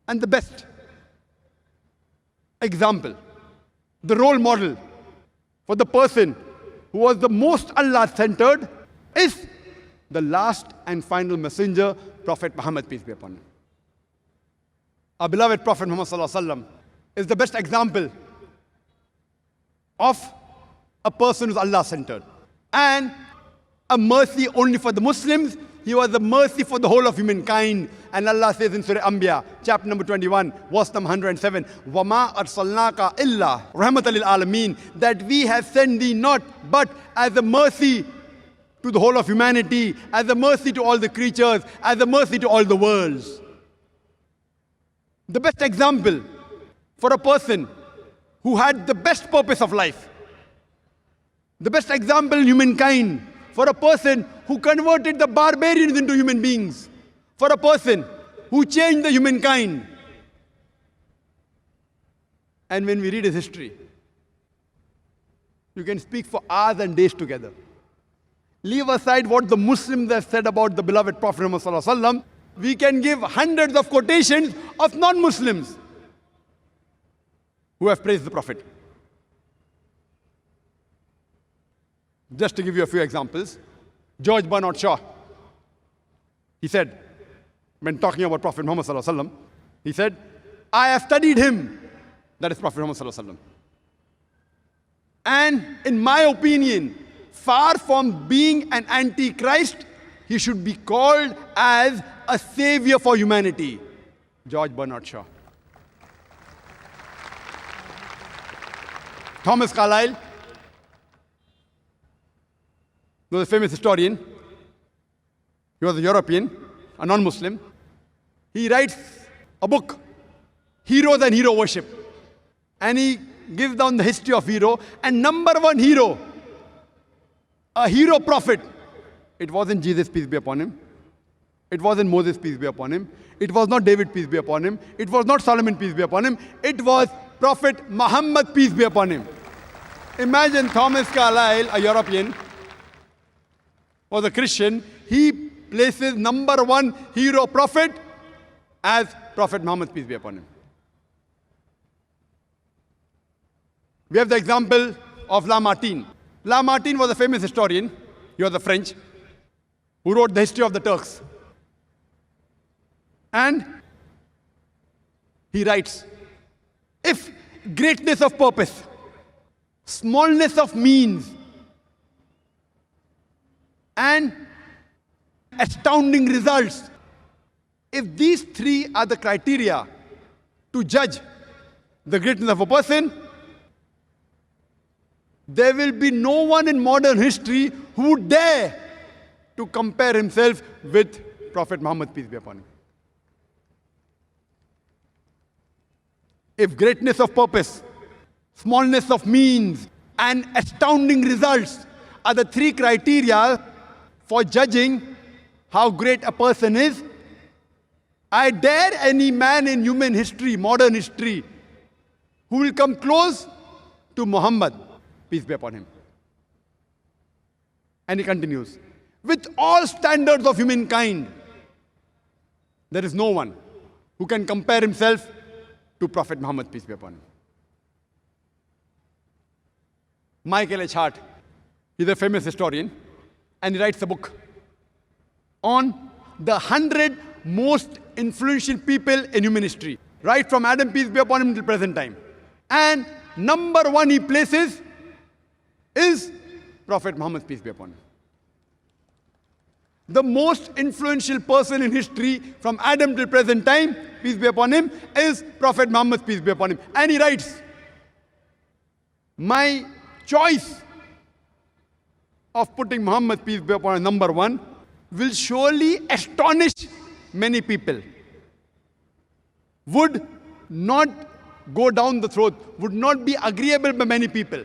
And the best example, the role model for the person who was the most Allah-centered is the last and final messenger, Prophet Muhammad, peace be upon him. Our beloved Prophet Muhammad sallallahu alaihi wasallam is the best example of a person who's Allah-centered. And a mercy only for the Muslims. He was a mercy for the whole of humankind. And Allah says in Surah Anbiya, chapter number 21, verse number 107, وَمَا أَرْسَلْنَاكَ إِلَّا رَحْمَةً لِلْعَالَمِينَ, that we have sent thee not but as a mercy to the whole of humanity, as a mercy to all the creatures, as a mercy to all the worlds. The best example for a person who had the best purpose of life. The best example in humankind for a person who converted the barbarians into human beings. For a person who changed the humankind. And when we read his history, you can speak for hours and days together. Leave aside what the Muslims have said about the beloved Prophet Muhammad sallallahu alaihi wasallam. We can give hundreds of quotations of non-Muslims who have praised the Prophet. Just to give you a few examples, George Bernard Shaw, he said, when talking about Prophet Muhammad sallallahu alaihi wasallam, he said, I have studied him, that is Prophet Muhammad sallallahu alaihi wasallam. And in my opinion, far from being an antichrist, he should be called as a savior for humanity. George Bernard Shaw. Thomas Carlyle was a famous historian. He was a European, a non-Muslim. He writes a book, Heroes and Hero Worship. And he gives down the history of hero. And number one hero, a hero prophet, it wasn't Jesus, peace be upon him. It wasn't Moses, peace be upon him. It was not David, peace be upon him. It was not Solomon, peace be upon him. It was Prophet Muhammad, peace be upon him. Imagine Thomas Carlyle, a European, was a Christian. He places number one hero prophet as Prophet Muhammad, peace be upon him. We have the example of Lamartine. Lamartine was a famous historian. He was a French who wrote the history of the Turks. And he writes, if greatness of purpose, smallness of means, and astounding results, if these three are the criteria to judge the greatness of a person, there will be no one in modern history who would dare to compare himself with Prophet Muhammad, peace be upon him. If greatness of purpose, smallness of means, and astounding results are the three criteria for judging how great a person is, I dare any man in human history, modern history, who will come close to Muhammad, peace be upon him. And he continues, with all standards of humankind, there is no one who can compare himself to Prophet Muhammad, peace be upon him. Michael H. Hart, he's a famous historian, and he writes a book on the 100 most influential people in human history, right from Adam, peace be upon him, till present time. And number one he places is Prophet Muhammad, peace be upon him. The most influential person in history from Adam till present time, peace be upon him, is Prophet Muhammad, peace be upon him. And he writes, my choice of putting Muhammad, peace be upon him, number one, will surely astonish many people. Would not go down the throat, would not be agreeable by many people.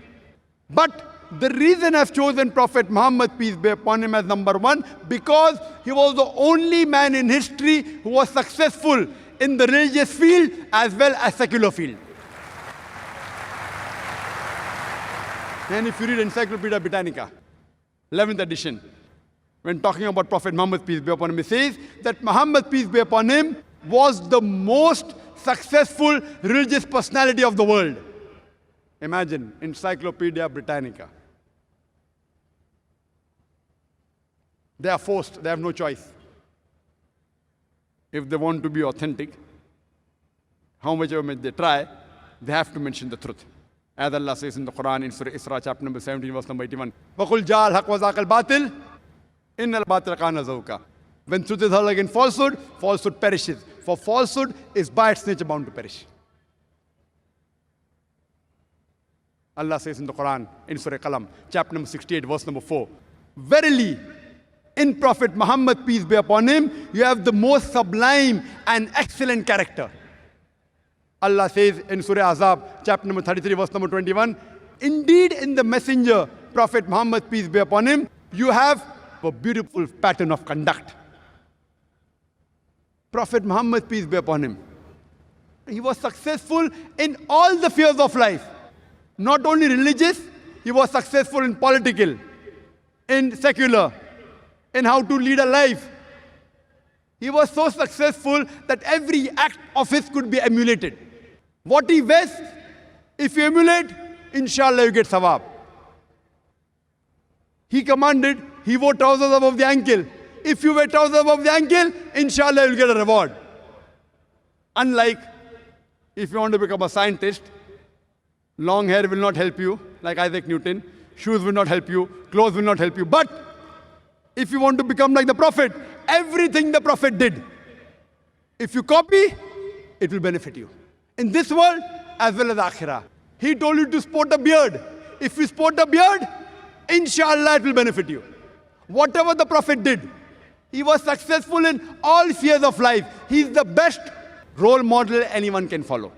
But the reason I've chosen Prophet Muhammad, peace be upon him, as number one, because he was the only man in history who was successful in the religious field as well as secular field. And if you read Encyclopedia Britannica, 11th edition, when talking about Prophet Muhammad, peace be upon him, it says that Muhammad, peace be upon him, was the most successful religious personality of the world. Imagine, Encyclopedia Britannica. They are forced, they have no choice. If they want to be authentic, how much they try, they have to mention the truth. As Allah says in the Quran, in Surah Isra, chapter number 17, verse number 81, وَقُلْ جَاءَ الْحَقُّ وَزَاقَ الْبَاطِلِ إِنَّ الْبَاطِلَ كَانَ زَهُوقًا. When truth is hurled against falsehood, falsehood perishes. For falsehood is by its nature bound to perish. Allah says in the Quran, in Surah Qalam, chapter number 68, verse number 4, verily, in Prophet Muhammad, peace be upon him, you have the most sublime and excellent character. Allah says in Surah Azab, chapter number 33, verse number 21, indeed in the messenger, Prophet Muhammad, peace be upon him, you have a beautiful pattern of conduct. Prophet Muhammad, peace be upon him, he was successful in all the spheres of life. Not only religious, he was successful in political, in secular, in how to lead a life. He was so successful that every act of his could be emulated. What he wears, if you emulate, inshallah you get sawab. He commanded, he wore trousers above the ankle. If you wear trousers above the ankle, inshallah you'll get a reward. Unlike if you want to become a scientist, long hair will not help you, like Isaac Newton. Shoes will not help you. Clothes will not help you. But if you want to become like the Prophet, everything the Prophet did, if you copy, it will benefit you. In this world, as well as Akhirah. He told you to sport a beard. If you sport a beard, inshallah it will benefit you. Whatever the Prophet did, he was successful in all spheres of life. He is the best role model anyone can follow.